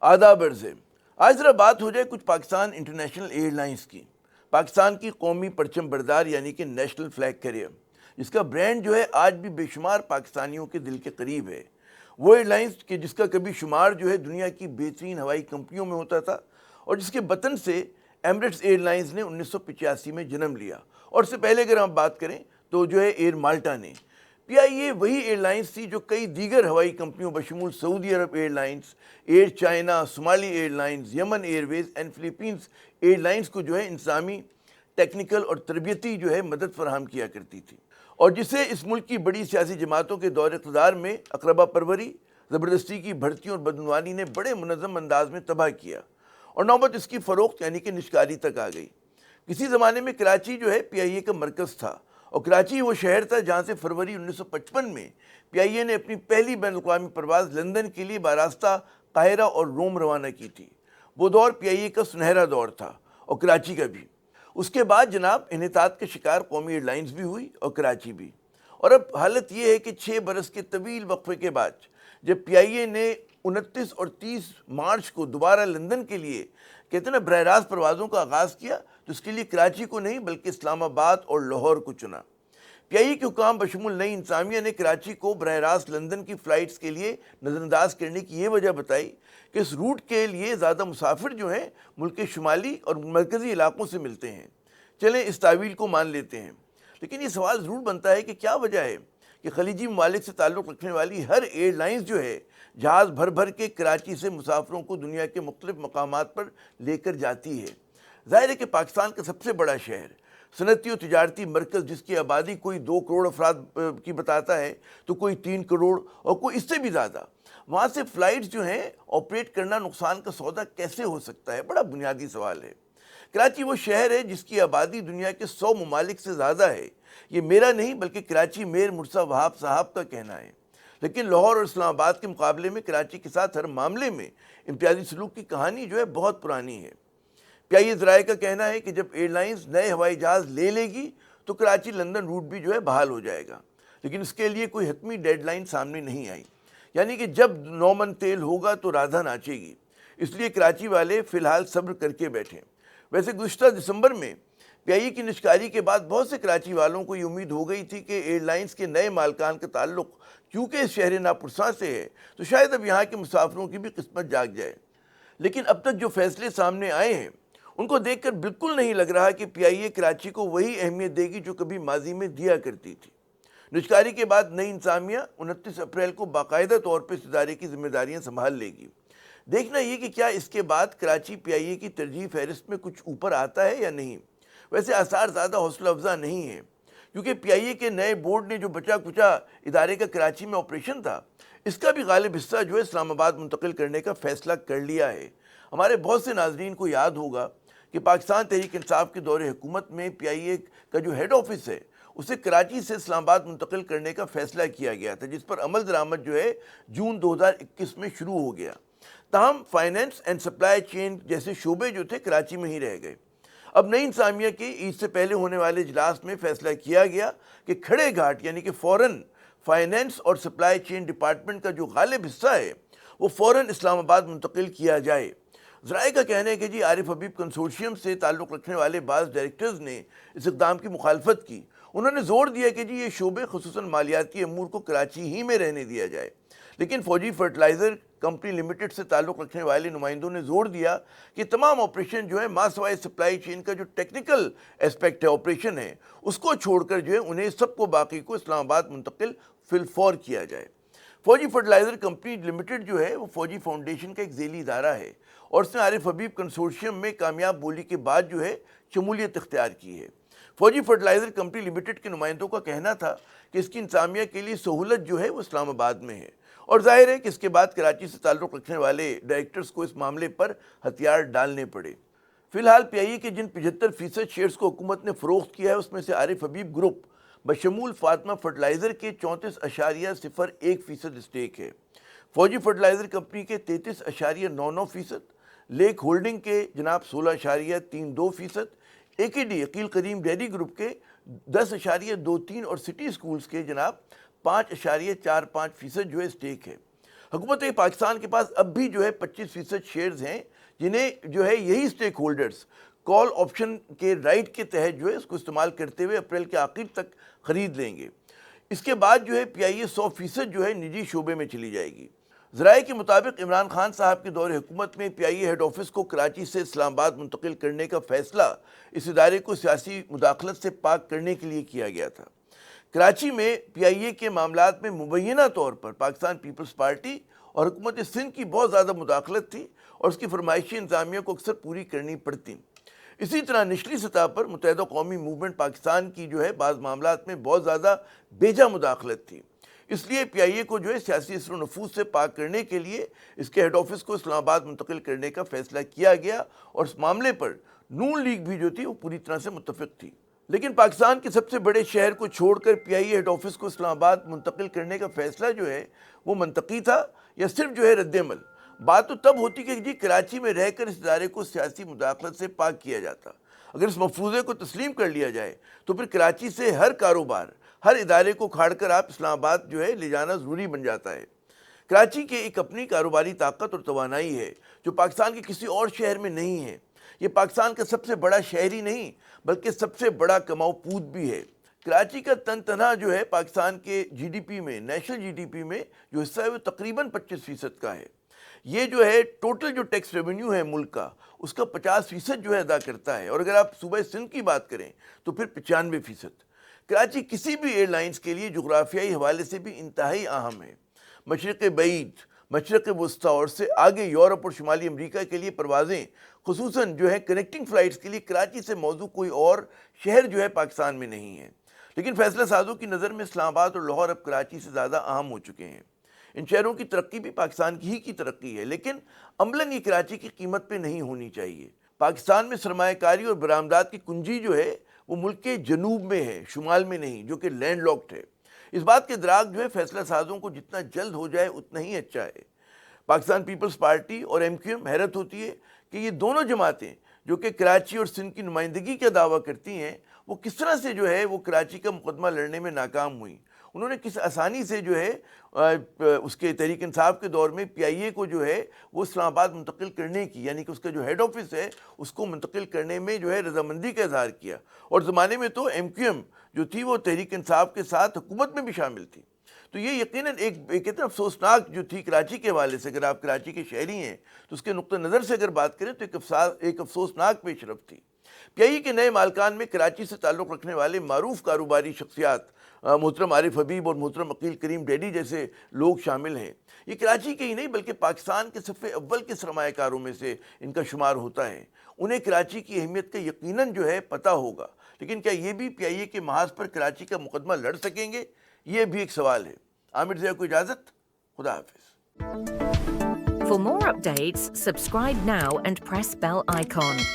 آداب عرض ہے۔ آج ذرا بات ہو جائے کچھ پاکستان انٹرنیشنل ایئر لائنز کی۔ پاکستان کی قومی پرچم بردار یعنی کہ نیشنل فلیگ کیریئر، جس کا برانڈ جو ہے آج بھی بے شمار پاکستانیوں کے دل کے قریب ہے۔ وہ ایئر لائنز کہ جس کا کبھی شمار جو ہے دنیا کی بہترین ہوائی کمپنیوں میں ہوتا تھا، اور جس کے وطن سے ایمریٹس ایئر لائنز نے 1985 میں جنم لیا، اور اس سے پہلے اگر ہم بات کریں تو جو ہے ایئر مالٹا نے۔ پی آئی اے وہی ایئر لائنز تھی جو کئی دیگر ہوائی کمپنیوں بشمول سعودی عرب Airlines, Air China, Somali Airlines, Yemen Airways and Philippines Airlines کو جو ہے انتظامی، ٹیکنیکل اور تربیتی جو ہے مدد فراہم کیا کرتی تھی، اور جسے اس ملک کی بڑی سیاسی جماعتوں کے دور اقتدار میں اقربا پروری، زبردستی کی بھرتیوں اور بدعنوانی نے بڑے منظم انداز میں تباہ کیا، اور نوبت اس کی فروخت یعنی کہ نشکاری تک آ گئی۔ کسی زمانے میں کراچی جو ہے پی آئی اے کا مرکز تھا، اور کراچی وہ شہر تھا جہاں سے فروری 1955 میں پی آئی اے نے اپنی پہلی بین الاقوامی پرواز لندن کے لیے باراستہ قاہرہ اور روم روانہ کی تھی۔ وہ دور پی آئی اے کا سنہرا دور تھا، اور کراچی کا بھی۔ اس کے بعد جناب انحطاط کے شکار قومی ایئر لائنز بھی ہوئی اور کراچی بھی، اور اب حالت یہ ہے کہ 6 برس کے طویل وقفے کے بعد جب پی آئی اے نے 29 اور 30 مارچ کو دوبارہ لندن کے لیے کہتے ہیں نا براہ راست پروازوں کا آغاز کیا، تو اس کے لیے کراچی کو نہیں بلکہ اسلام آباد اور لاہور کو چنا۔ پی آئی اے کے حکام بشمول نئی انتظامیہ نے کراچی کو براہ راست لندن کی فلائٹس کے لیے نظر انداز کرنے کی یہ وجہ بتائی کہ اس روٹ کے لیے زیادہ مسافر جو ہیں ملک کے شمالی اور مرکزی علاقوں سے ملتے ہیں۔ چلیں اس تعویل کو مان لیتے ہیں، لیکن یہ سوال ضرور بنتا ہے کہ کیا وجہ ہے کہ خلیجی ممالک سے تعلق رکھنے والی ہر ایئر لائنز جو ہے جہاز بھر بھر کے کراچی سے مسافروں کو دنیا کے مختلف مقامات پر لے کر جاتی ہے؟ ظاہر ہے کہ پاکستان کا سب سے بڑا شہر، صنعتی و تجارتی مرکز جس کی آبادی کوئی 2 کروڑ افراد کی بتاتا ہے تو کوئی 3 کروڑ اور کوئی اس سے بھی زیادہ، وہاں سے فلائٹس جو ہیں آپریٹ کرنا نقصان کا سودا کیسے ہو سکتا ہے؟ بڑا بنیادی سوال ہے۔ کراچی وہ شہر ہے جس کی آبادی دنیا کے 100 ممالک سے زیادہ ہے۔ یہ میرا نہیں بلکہ کراچی میئر مرسا وہاب صاحب کا کہنا ہے۔ لیکن لاہور اور اسلام آباد کے مقابلے میں کراچی کے ساتھ ہر معاملے میں امتیازی سلوک کی کہانی جو ہے بہت پرانی ہے۔ پی آئی اے ذرائع کا کہنا ہے کہ جب ایئر لائنز نئے ہوائی جہاز لے لے گی تو کراچی لندن روٹ بھی جو ہے بحال ہو جائے گا، لیکن اس کے لیے کوئی حتمی ڈیڈ لائن سامنے نہیں آئی، یعنی کہ جب 9 من تیل ہوگا تو رادھا ناچے گی۔ اس لیے کراچی والے فی الحال صبر کر کے بیٹھیں۔ ویسے گزشتہ دسمبر میں پی آئی اے کی نشکاری کے بعد بہت سے کراچی والوں کو یہ امید ہو گئی تھی کہ ایئر لائنز کے نئے مالکان کا تعلق کیونکہ اس شہر ناپرساں سے ہے تو شاید اب یہاں کے مسافروں کی بھی قسمت جاگ جائے، لیکن اب تک جو فیصلے سامنے آئے ہیں ان کو دیکھ کر بالکل نہیں لگ رہا کہ پی آئی اے کراچی کو وہی اہمیت دے گی جو کبھی ماضی میں دیا کرتی تھی۔ نشکاری کے بعد نئی انتظامیہ 29 اپریل کو باقاعدہ طور پر اس ادارے کی ذمہ داریاں سنبھال لے گی۔ دیکھنا یہ کہ کیا اس کے بعد کراچی پی آئی اے کی ترجیح فہرست میں کچھ اوپر آتا ہے یا نہیں۔ ویسے آثار زیادہ حوصلہ افزا نہیں ہیں، کیونکہ پی آئی اے کے نئے بورڈ نے جو بچا کچا ادارے کا کراچی میں آپریشن تھا، اس کا بھی غالب حصہ جو ہے اسلام آباد منتقل کرنے کا فیصلہ کر لیا ہے۔ ہمارے بہت سے ناظرین کو یاد ہوگا کہ پاکستان تحریک انصاف کے دور حکومت میں پی آئی اے کا جو ہیڈ آفس ہے اسے کراچی سے اسلام آباد منتقل کرنے کا فیصلہ کیا گیا تھا، جس پر عمل درآمد جو ہے جون 2021 میں شروع ہو گیا۔ تاہم فائنینس اینڈ سپلائی چین جیسے شعبے جو تھے کراچی میں ہی رہ گئے۔ اب نئی انتظامیہ کے عید سے پہلے ہونے والے اجلاس میں فیصلہ کیا گیا کہ کھڑے گھاٹ یعنی کہ فوراً فائنینس اور سپلائی چین ڈپارٹمنٹ کا جو غالب حصہ ہے وہ فوراً اسلام آباد منتقل کیا جائے۔ ذرائع کا کہنا ہے کہ جی عارف حبیب کنسورشیم سے تعلق رکھنے والے بعض ڈائریکٹرز نے اس اقدام کی مخالفت کی۔ انہوں نے زور دیا کہ جی یہ شعبے خصوصاً مالیاتی امور کو کراچی ہی میں رہنے دیا جائے، لیکن فوجی فرٹیلائزر کمپنی لمیٹڈ سے تعلق رکھنے والے نمائندوں نے زور دیا کہ تمام آپریشن جو ہے ماں سوائے سپلائی چین کا جو ٹیکنیکل اسپیکٹ ہے آپریشن ہے اس کو چھوڑ کر جو ہے انہیں سب کو باقی کو اسلام آباد منتقل فی الفور کیا جائے۔ فوجی فرٹیلائزر کمپنی لمیٹڈ جو ہے وہ فوجی فاؤنڈیشن کا ایک ذیلی ادارہ ہے، اور اس نے عارف حبیب کنسورشیم میں کامیاب بولی کے بعد جو ہے شمولیت اختیار کی ہے۔ فوجی فرٹیلائزر کمپنی لمیٹڈ کے نمائندوں کا کہنا تھا کہ اس کی انتظامیہ کے لیے سہولت جو ہے وہ اسلام آباد میں ہے، اور ظاہر ہے کہ اس کے بعد کراچی سے تعلق رکھنے والے ڈائریکٹرز کو اس معاملے پر ہتھیار ڈالنے پڑے۔ فی الحال پی آئی اے کے جن 75% شیئرز کو حکومت نے فروخت کیا ہے اس میں سے عارف حبیب گروپ بشمول فاطمہ فرٹیلائزر کے 34.01% اسٹیک ہے، فوجی فرٹیلائزر کمپنی کے 33.99%، لیک ہولڈنگ کے جناب 16.32%، اے کے ڈی عقیل کریم ڈیری گروپ کے 10.23 اور سٹی سکولز کے جناب 5.45% جو ہے اسٹیک ہے۔ حکومت پاکستان کے پاس اب بھی جو ہے 25% شیئرز ہیں جنہیں جو ہے یہی سٹیک ہولڈرز کال آپشن کے رائٹ کے تحت جو ہے اس کو استعمال کرتے ہوئے اپریل کے آخر تک خرید لیں گے۔ اس کے بعد جو ہے پی آئی اے 100% جو ہے نجی شعبے میں چلی جائے گی۔ ذرائع کے مطابق عمران خان صاحب کے دور حکومت میں پی آئی اے ہیڈ آفس کو کراچی سے اسلام آباد منتقل کرنے کا فیصلہ اس ادارے کو سیاسی مداخلت سے پاک کرنے کے لیے کیا گیا تھا۔ کراچی میں پی آئی اے کے معاملات میں مبینہ طور پر پاکستان پیپلز پارٹی اور حکومت سندھ کی بہت زیادہ مداخلت تھی اور اس کی فرمائشی انتظامیہ کو اکثر پوری کرنی پڑتی۔ اسی طرح نچلی سطح پر متحدہ قومی موومنٹ پاکستان کی جو ہے بعض معاملات میں بہت زیادہ بیجا مداخلت تھی۔ اس لیے پی آئی اے کو جو ہے سیاسی اثر و نفوذ سے پاک کرنے کے لیے اس کے ہیڈ آفس کو اسلام آباد منتقل کرنے کا فیصلہ کیا گیا اور اس معاملے پر نون لیگ بھی جو تھی وہ پوری طرح سے متفق تھی۔ لیکن پاکستان کے سب سے بڑے شہر کو چھوڑ کر پی آئی اے ہیڈ آفس کو اسلام آباد منتقل کرنے کا فیصلہ جو ہے وہ منطقی تھا یا صرف جو ہے رد عمل؟ بات تو تب ہوتی کہ جی کراچی میں رہ کر اس ادارے کو سیاسی مداخلت سے پاک کیا جاتا۔ اگر اس مفروضے کو تسلیم کر لیا جائے تو پھر کراچی سے ہر کاروبار، ہر ادارے کو کھاڑ کر آپ اسلام آباد جو ہے لے جانا ضروری بن جاتا ہے۔ کراچی کی ایک اپنی کاروباری طاقت اور توانائی ہے جو پاکستان کے کسی اور شہر میں نہیں ہے۔ یہ پاکستان کا سب سے بڑا شہر ہی نہیں بلکہ سب سے بڑا کماؤ پود بھی ہے۔ کراچی کا تن تنہا جو ہے پاکستان کے جی ڈی پی میں، نیشنل جی ڈی پی میں جو حصہ ہے وہ تقریباً 25% کا ہے۔ یہ جو ہے ٹوٹل جو ٹیکس ریونیو ہے ملک کا اس کا 50% جو ہے ادا کرتا ہے، اور اگر آپ صوبہ سندھ کی بات کریں تو پھر 95%۔ کراچی کسی بھی ایئر لائنز کے لیے جغرافیائی حوالے سے بھی انتہائی اہم ہے۔ مشرق بعید، مشرق وسطیٰ اور سے آگے یورپ اور شمالی امریکہ کے لیے پروازیں، خصوصاً جو ہے کنیکٹنگ فلائٹس کے لیے کراچی سے موزوں کوئی اور شہر جو ہے پاکستان میں نہیں ہے۔ لیکن فیصلہ سازوں کی نظر میں اسلام آباد اور لاہور اب کراچی سے زیادہ اہم ہو چکے ہیں۔ ان شہروں کی ترقی بھی پاکستان کی ہی کی ترقی ہے، لیکن عملاً یہ کراچی کی قیمت پہ نہیں ہونی چاہیے۔ پاکستان میں سرمایہ کاری اور برآمدات کی کنجی جو ہے وہ ملک کے جنوب میں ہے، شمال میں نہیں، جو کہ لینڈ لاکڈ ہے۔ اس بات کے ادراک جو ہے فیصلہ سازوں کو جتنا جلد ہو جائے اتنا ہی اچھا ہے۔ پاکستان پیپلز پارٹی اور ایم کیو ایم حیرت ہوتی ہے کہ یہ دونوں جماعتیں جو کہ کراچی اور سندھ کی نمائندگی کا دعویٰ کرتی ہیں وہ کس طرح سے جو ہے وہ کراچی کا مقدمہ لڑنے میں ناکام ہوئیں۔ انہوں نے کس آسانی سے جو ہے اس کے تحریک انصاف کے دور میں پی آئی اے کو جو ہے وہ اسلام آباد منتقل کرنے کی، یعنی کہ اس کا جو ہیڈ آفس ہے اس کو منتقل کرنے میں جو ہے رضامندی کا اظہار کیا۔ اور زمانے میں تو ایم کیو ایم جو تھی وہ تحریک انصاف کے ساتھ حکومت میں بھی شامل تھی۔ تو یہ یقیناً ایک اتنا افسوسناک جو تھی کراچی کے حوالے سے، اگر آپ کراچی کے شہری ہیں تو اس کے نقطہ نظر سے اگر بات کریں تو ایک افسوسناک پیش رفت تھی۔ پی آئی اے کے نئے مالکان میں کراچی سے تعلق رکھنے والے معروف کاروباری شخصیات محترم عارف حبیب اور محترم عقیل کریم ڈیڈی جیسے لوگ شامل ہیں۔ یہ کراچی کے ہی نہیں بلکہ پاکستان کے صف اول کے سرمایہ کاروں میں سے ان کا شمار ہوتا ہے۔ انہیں کراچی کی اہمیت کا یقیناً جو ہے پتہ ہوگا، لیکن کیا یہ بھی پی آئی اے کے محاذ پر کراچی کا مقدمہ لڑ سکیں گے؟ یہ بھی ایک سوال ہے۔ عامر ضیاء کو اجازت، خدا حافظ۔ For more updates, subscribe now and press bell icon.